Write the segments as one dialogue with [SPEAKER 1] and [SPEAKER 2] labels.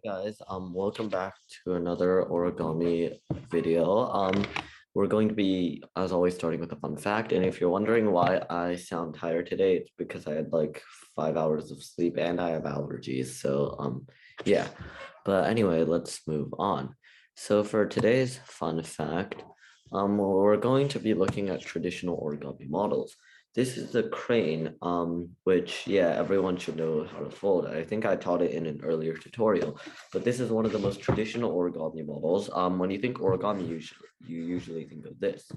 [SPEAKER 1] Guys, welcome back to another origami video. We're going to be, as always, starting with a fun fact. And if you're wondering why I sound tired today, it's because I had like 5 hours of sleep and I have allergies. So, yeah. But anyway, let's move on. So for today's fun fact, we're going to be looking at traditional origami models. This is the crane, which, yeah, everyone should know how to fold. I think I taught it in an earlier tutorial, but this is one of the most traditional origami models. When you think origami, you usually think of this.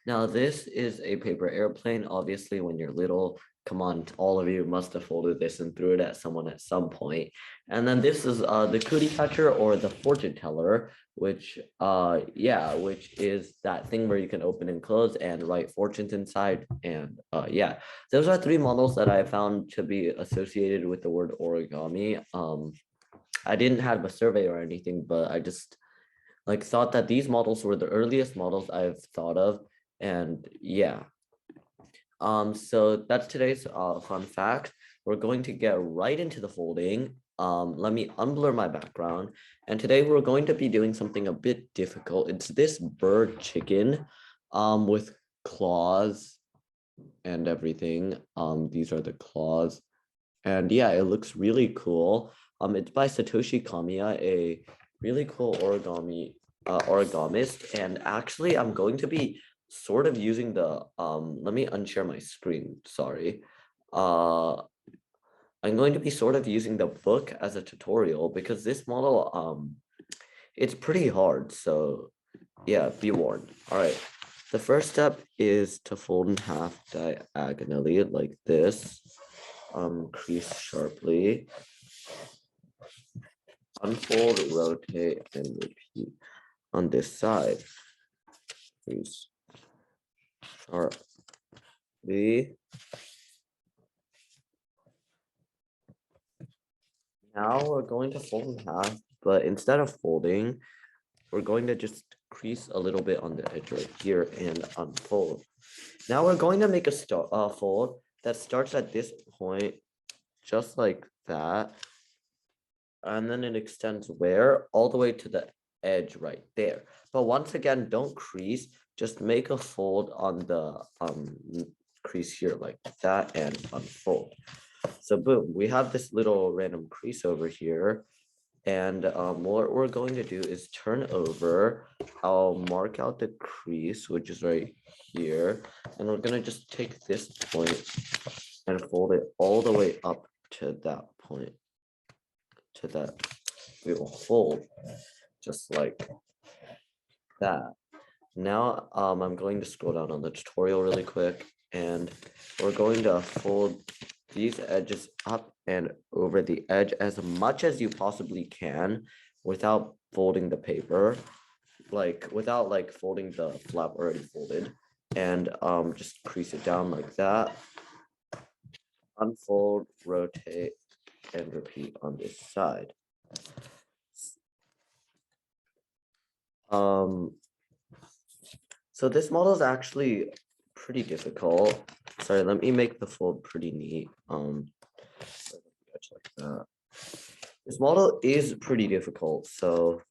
[SPEAKER 1] Now, this is a paper airplane. Obviously, when you're little, come on, all of you must have folded this and threw it at someone at some point. And then this is the cootie catcher or the fortune teller, which which is that thing where you can open and close and write fortunes inside. And yeah, those are three models that I found to be associated with the word origami. I didn't have a survey or anything, but I just like thought that these models were the earliest models I've thought of. And yeah, so that's today's fun fact. We're going to get right into the folding. Let me unblur my background. And today we're going to be doing something a bit difficult. It's this bird chicken with claws and everything. These are the claws. And yeah, it looks really cool. It's by Satoshi Kamiya, a really cool origamist. And actually, I'm going to be sort of using the let me unshare my screen, sorry. I'm going to be sort of using the book as a tutorial because this model it's pretty hard, so yeah, be warned. All right, the first step is to fold in half diagonally like this. Crease sharply, unfold, rotate, and repeat. On this side, crease sharply. Now we're going to fold in half, but instead of folding, we're going to just crease a little bit on the edge right here and unfold. Now we're going to make a fold that starts at this point, just like that. And then it extends where? All the way to the edge right there. But once again, don't crease, just make a fold on the crease here like that and unfold. So boom, we have this little random crease over here. And what we're going to do is turn over. I'll mark out the crease, which is right here. And we're going to just take this point and fold it all the way up to that point. To that, we will fold just like that. Now I'm going to scroll down on the tutorial really quick, and we're going to fold these edges up and over the edge as much as you possibly can without folding the paper, like without like folding the flap already folded, and just crease it down like that. Unfold, rotate, and repeat on this side. So this model is actually pretty difficult. Sorry, let me make the fold pretty neat. Like that. This model is pretty difficult, so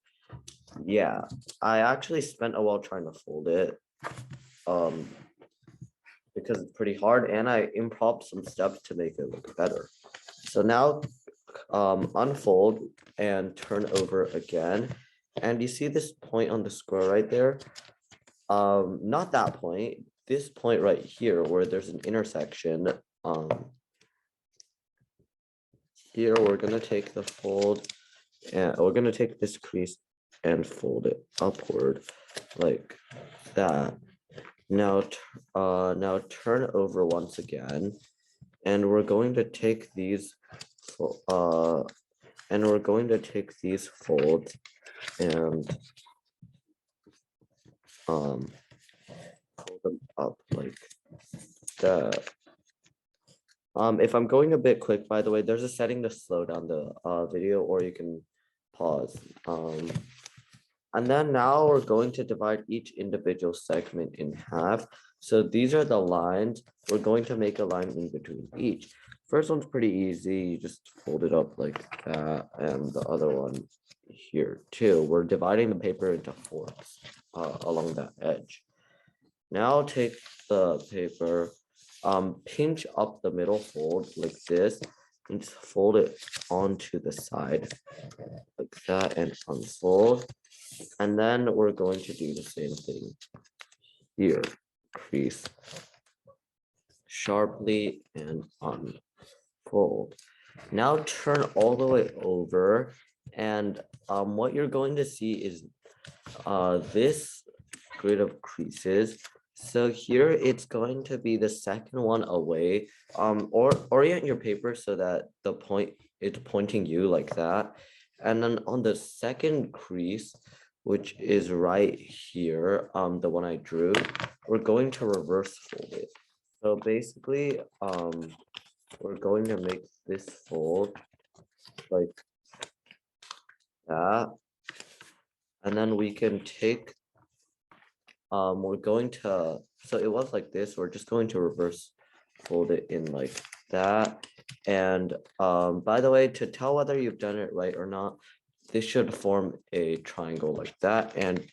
[SPEAKER 1] yeah, I actually spent a while trying to fold it, because it's pretty hard, and I improv some steps to make it look better. So now, unfold and turn over again, and you see this point on the square right there. Not that point, this point right here where there's an intersection. Here we're gonna take the fold and we're gonna take this crease and fold it upward like that. Now turn over once again, and we're going to take these folds and pull them up like that. If I'm going a bit quick, by the way, there's a setting to slow down the video, or you can pause. And then now we're going to divide each individual segment in half. So these are the lines. We're going to make a line in between each. First one's pretty easy. You just fold it up like that, and the other one here too. We're dividing the paper into fourths along that edge. Now take the paper, pinch up the middle fold like this, and just fold it onto the side like that and unfold. And then we're going to do the same thing here. Crease sharply and unfold. Now turn all the way over, and what you're going to see is this grid of creases. So here it's going to be the second one away, or orient your paper so that the point it's pointing you like that. And then on the second crease, which is right here, the one I drew, we're going to reverse fold it. So basically, we're going to make this fold like that. And then we can take, we're going to, so it was like this, we're just going to reverse fold it in like that. And by the way, to tell whether you've done it right or not, this should form a triangle like that. And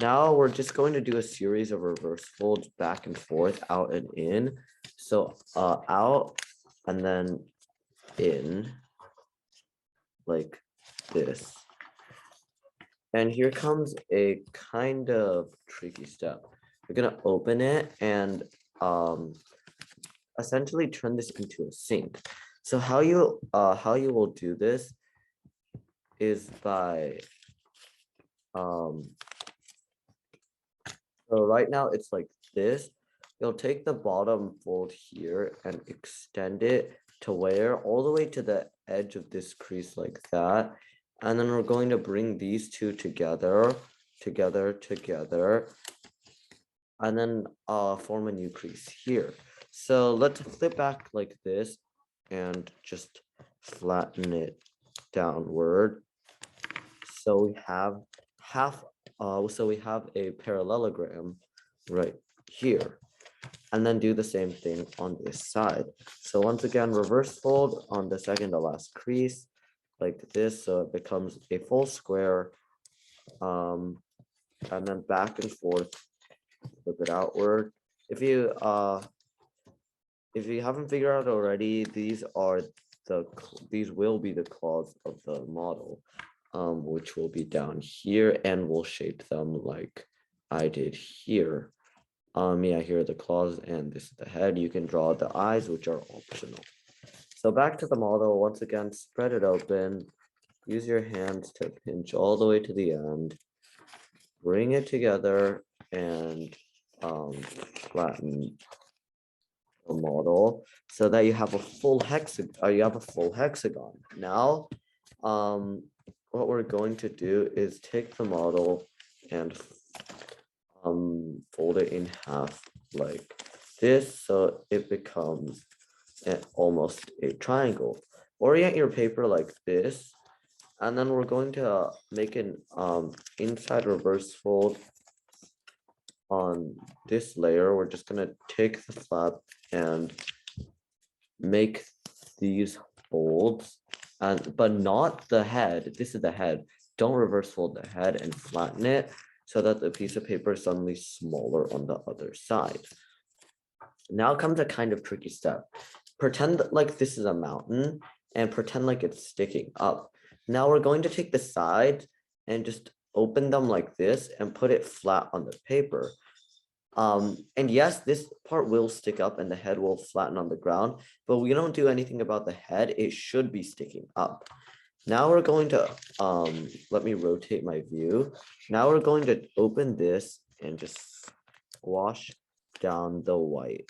[SPEAKER 1] now we're just going to do a series of reverse folds back and forth, out and in. So out and then in like this. And here comes a kind of tricky step. We're gonna open it and essentially turn this into a sink. So how you will do this is by so right now it's like this. You'll take the bottom fold here and extend it to where all the way to the edge of this crease like that. And then we're going to bring these two together, and then form a new crease here. So let's flip back like this and just flatten it downward. So we have a parallelogram right here. And then do the same thing on this side. So once again, reverse fold on the second to last crease like this, so it becomes a full square, and then back and forth, flip it outward. If you haven't figured out already, these will be the claws of the model, which will be down here, and we'll shape them like I did here. Yeah, here are the claws, and this is the head. You can draw the eyes, which are optional. So back to the model, once again, spread it open, use your hands to pinch all the way to the end, bring it together, and flatten the model so that you have a full hexagon. Now, what we're going to do is take the model and fold it in half like this, so it becomes almost a triangle. Orient your paper like this, and then we're going to make an inside reverse fold on this layer. We're just going to take the flap and make these folds, but not the head. This is the head. Don't reverse fold the head and flatten it so that the piece of paper is suddenly smaller on the other side. Now comes a kind of tricky step. Pretend like this is a mountain and pretend like it's sticking up. Now we're going to take the sides and just open them like this and put it flat on the paper. And yes, this part will stick up and the head will flatten on the ground, but we don't do anything about the head. It should be sticking up. Now we're going to, let me rotate my view. Now we're going to open this and just squash down the white,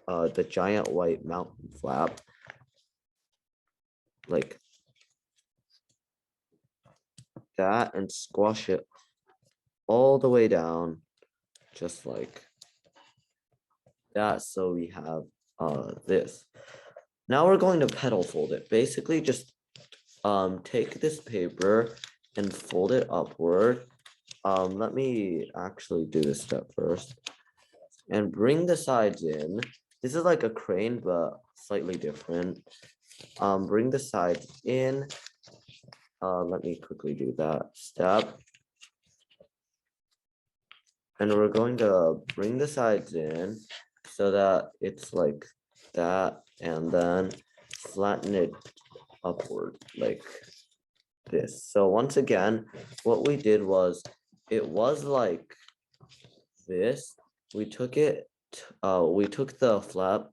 [SPEAKER 1] the giant white mountain flap, like that, and squash it all the way down, just like that. So we have this. Now we're going to petal fold it. Basically, just take this paper and fold it upward. Let me actually do this step first and bring the sides in. This is like a crane, but slightly different. Bring the sides in. Let me quickly do that step. And we're going to bring the sides in so that it's like that, and then flatten it upward like this. So once again, what we did was, it was like this. We took the flap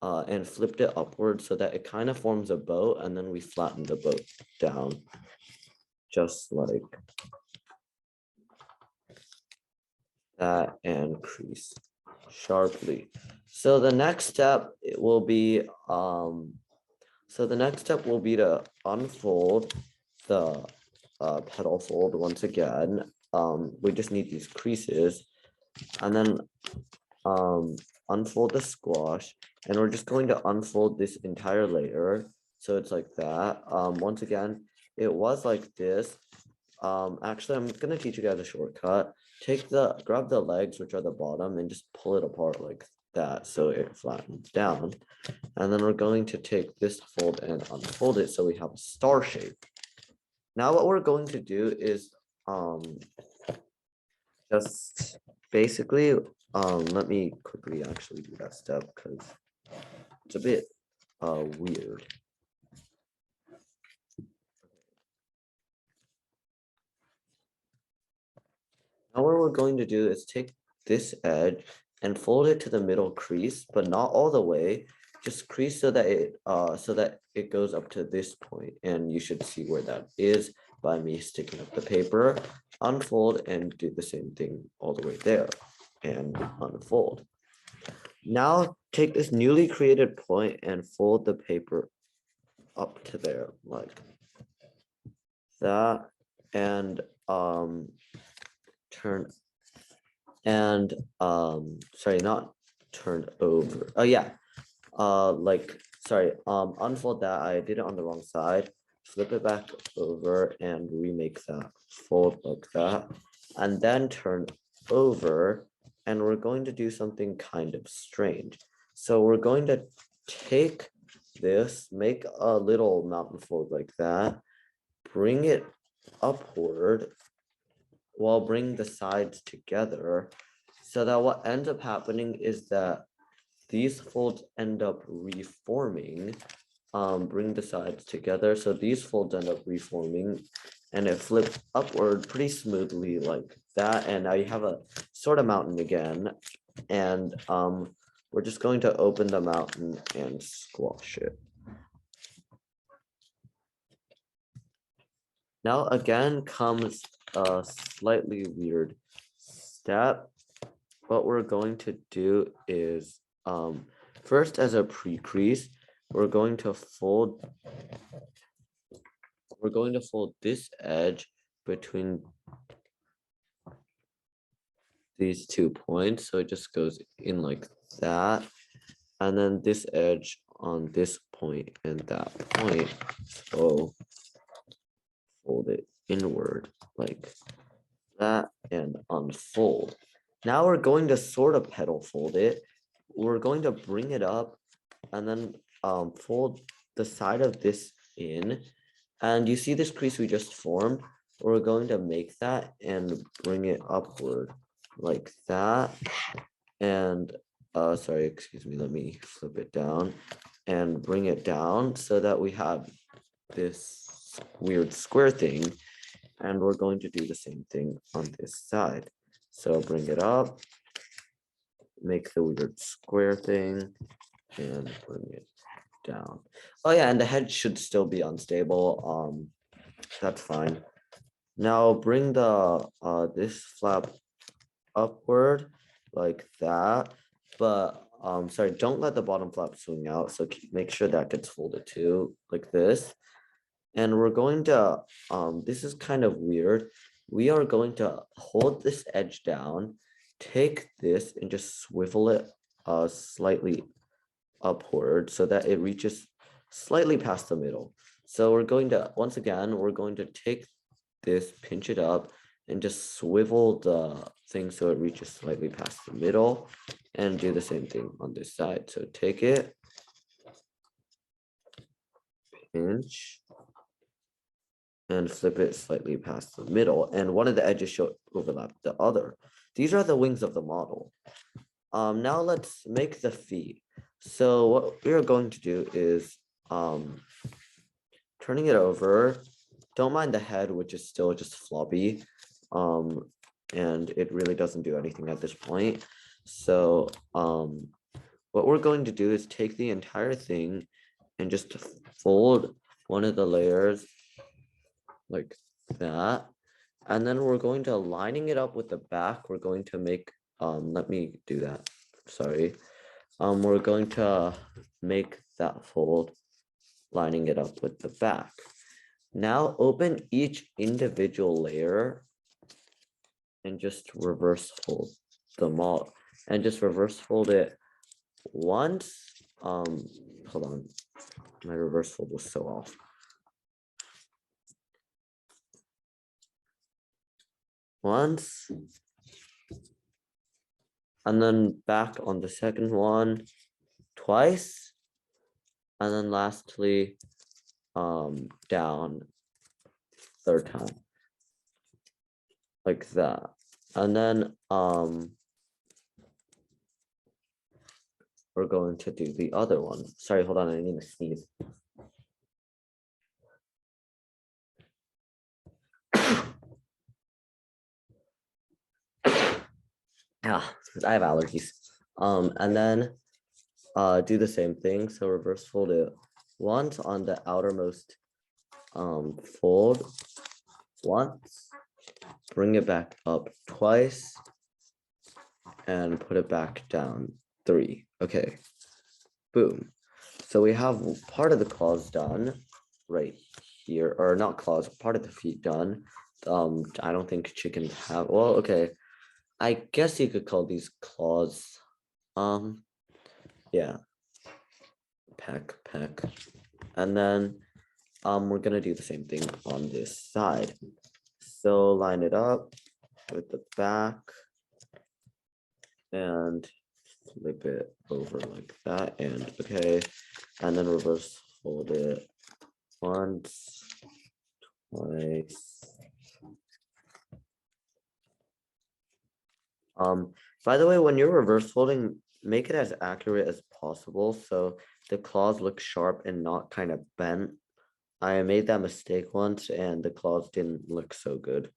[SPEAKER 1] and flipped it upward so that it kind of forms a boat, and then we flattened the boat down, just like that, and crease sharply. So the next step will be to unfold the petal fold once again. We just need these creases, and then unfold the squash, and we're just going to unfold this entire layer so it's like that. Once again, it was like this. Actually, I'm gonna teach you guys a shortcut. Grab the legs, which are the bottom, and just pull it apart like that so it flattens down. And then we're going to take this fold and unfold it so we have a star shape. Now what we're going to do is just basically let me quickly actually do that step because it's a bit weird. Now what we're going to do is take this edge and fold it to the middle crease, but not all the way. Just crease so that it goes up to this point, and you should see where that is by me sticking up the paper. Unfold and do the same thing all the way there, and unfold. Now take this newly created point and fold the paper up to there like that, and turn and sorry, not turned over. Oh yeah, unfold that. I did it on the wrong side. Flip it back over and remake that fold like that, and then turn over. And we're going to do something kind of strange. So we're going to take this, make a little mountain fold like that, bring it upward while bringing the sides together, so that what ends up happening is that these folds end up reforming. Bring the sides together, so these folds end up reforming, and it flips upward pretty smoothly like that, and now you have a sort of mountain again. And we're just going to open the mountain and squash it. Now again comes a slightly weird step. What we're going to do is first, as a pre-crease, we're going to fold this edge between these 2 points, so it just goes in like that, and then this edge on this point and that point, so fold it inward like that and unfold. Now we're going to sort of petal fold it. We're going to bring it up and then fold the side of this in, and you see this crease we just formed. We're going to make that and bring it upward like that, and sorry, excuse me, let me flip it down and bring it down so that we have this weird square thing. And we're going to do the same thing on this side. So bring it up, make the weird square thing, and bring it down. Oh yeah, and the head should still be unstable. That's fine. Now bring the this flap upward like that, but sorry, don't let the bottom flap swing out, so make sure that gets folded too like this. And we're going to this is kind of weird. We are going to hold this edge down, take this and just swivel it slightly upward so that it reaches slightly past the middle. So we're going to, once again, we're going to take this, pinch it up, and just swivel the thing so it reaches slightly past the middle, and do the same thing on this side. So take it pinch and flip it slightly past the middle, and one of the edges should overlap the other. These are the wings of the model. Now let's make the feet. So what we are going to do is turning it over. Don't mind the head, which is still just floppy. And it really doesn't do anything at this point. So what we're going to do is take the entire thing and just fold one of the layers like that. And then we're going to lining it up with the back. We're going to make, let me do that. Sorry. We're going to make that fold, lining it up with the back. Now open each individual layer and just reverse fold them all, and just reverse fold it once. Hold on, my reverse fold was so off. Once, and then back on the second one twice, and then lastly down third time, like that. And then we're going to do the other one. Sorry, hold on, I need to sneeze. Yeah, I have allergies. And then do the same thing. So reverse fold it once on the outermost fold once, bring it back up twice, and put it back down 3. Okay, boom. So we have part of the claws done right here, or not claws, part of the feet done. I don't think chickens have, well, okay, I guess you could call these claws. Yeah, peck. And then we're gonna do the same thing on this side. So line it up with the back and flip it over like that, and okay, and then reverse fold it once, twice. By the way, when you're reverse folding, make it as accurate as possible so the claws look sharp and not kind of bent. I made that mistake once and the claws didn't look so good.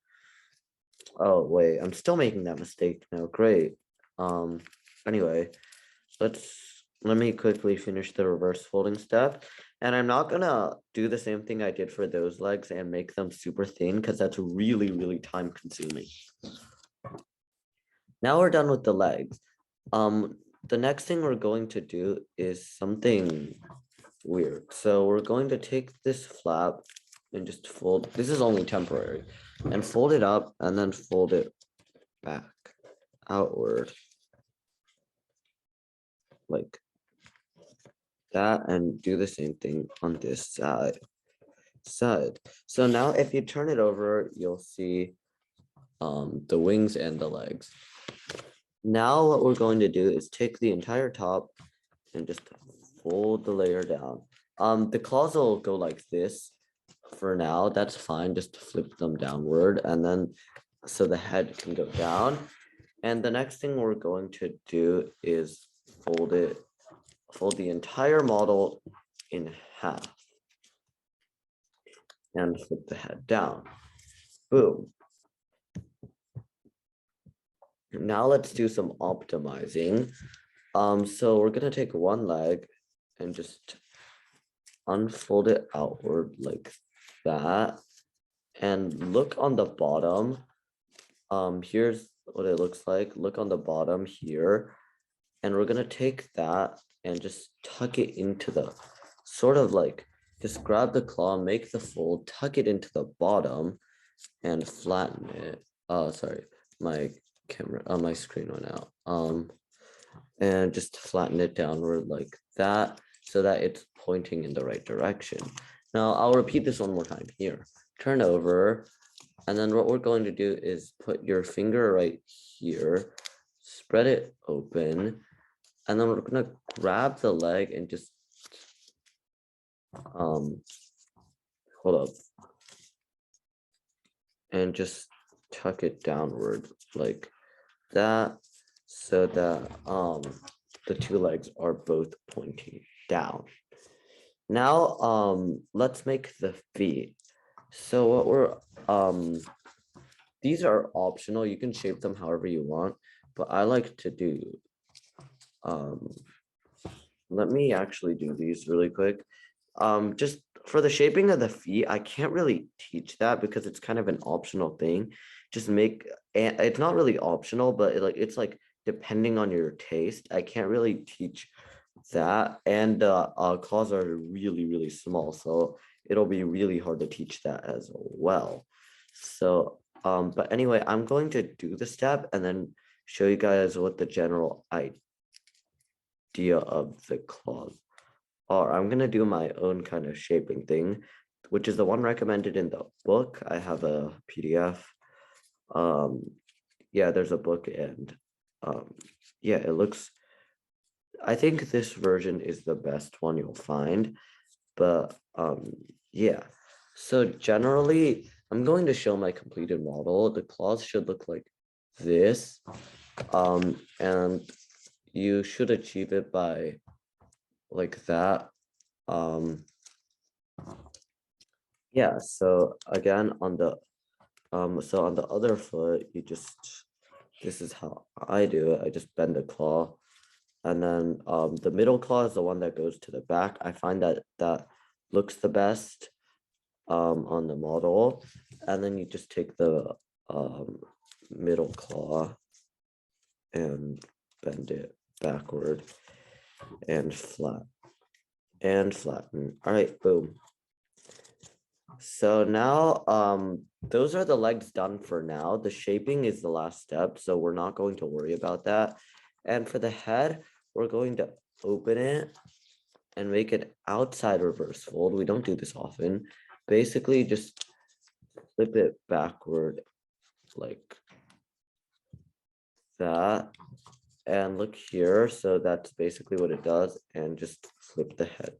[SPEAKER 1] Oh wait, I'm still making that mistake now. Great. Anyway, let me quickly finish the reverse folding step. And I'm not gonna do the same thing I did for those legs and make them super thin because that's really time consuming. Now we're done with the legs. The next thing we're going to do is something weird. So we're going to take this flap and just fold, this is only temporary, and fold it up and then fold it back outward like that, and do the same thing on this side. So now if you turn it over, you'll see the wings and the legs. Now what we're going to do is take the entire top and just fold the layer down. The claws will go like this for now. That's fine. Just flip them downward, and then so the head can go down. And the next thing we're going to do is fold the entire model in half and flip the head down. Boom. Now let's do some optimizing. So we're gonna take one leg and just unfold it outward like that, and look on the bottom. Here's what it looks like. Look on the bottom here, and we're gonna take that and just tuck it into the sort of like, just grab the claw, make the fold, tuck it into the bottom, and flatten it. Oh, sorry, my camera, my screen went out. And just flatten it downward like that so that it's pointing in the right direction. Now I'll repeat this one more time. Here, turn over, and then what we're going to do is put your finger right here, spread it open, and then we're gonna grab the leg and just hold up, and just tuck it downward like that, so that the two legs are both pointing down. Now let's make the feet. So what we're these are optional, you can shape them however you want, but I like to do let me actually do these really quick. Just for the shaping of the feet, I can't really teach that because it's kind of an optional thing. Just make, and it's not really optional, but it's like depending on your taste. I can't really teach that, and claws are really, really small, so it'll be really hard to teach that as well. So but anyway, I'm going to do the step and then show you guys what the general idea of the claws are. I'm gonna do my own kind of shaping thing, which is the one recommended in the book. I have a PDF. Yeah, there's a book, and yeah, it looks, I think this version is the best one you'll find, but yeah. So generally, I'm going to show my completed model. The claws should look like this, and you should achieve it by like that. Yeah, so again, on the other foot, you just, this is how I do it. I just bend the claw, and then the middle claw is the one that goes to the back. I find that that looks the best on the model, and then you just take the middle claw and bend it backward and flat and flatten. All right, boom. So now those are the legs done for now. The shaping is the last step, so we're not going to worry about that. And for the head, we're going to open it and make an outside reverse fold. We don't do this often. Basically, just flip it backward like that. And look here. So that's basically what it does. And just flip the head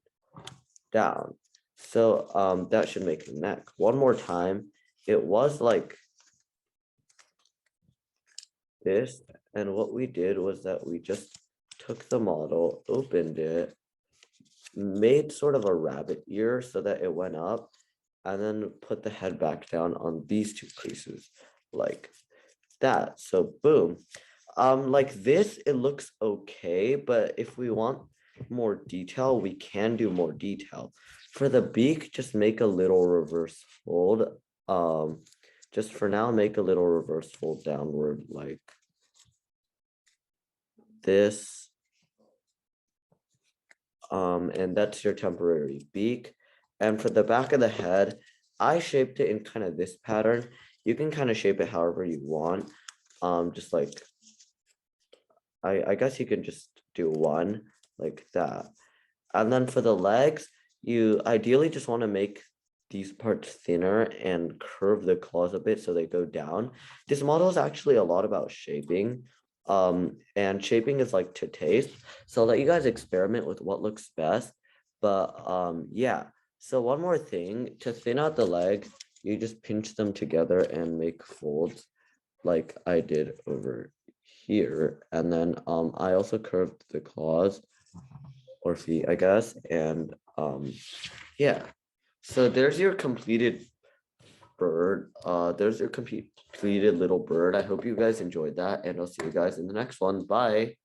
[SPEAKER 1] down. So that should make the neck. One more time. It was like this. And what we did was that we just took the model, opened it, made sort of a rabbit ear so that it went up, and then put the head back down on these two creases like that. So boom. Like this, it looks okay, but if we want more detail, we can do more detail. For the beak, just make a little reverse fold. Just for now, make a little reverse fold downward like this. And that's your temporary beak. And for the back of the head, I shaped it in kind of this pattern. You can kind of shape it however you want. Just like, I guess you can just do one like that. And then for the legs, you ideally just want to make these parts thinner and curve the claws a bit so they go down. This model is actually a lot about shaping. And shaping is like to taste. So I'll let you guys experiment with what looks best. But yeah. So one more thing, to thin out the legs, you just pinch them together and make folds like I did over here. And then I also curved the claws or feet, I guess. And yeah, so there's your completed bird. There's your completed little bird. I hope you guys enjoyed that, and I'll see you guys in the next one. Bye.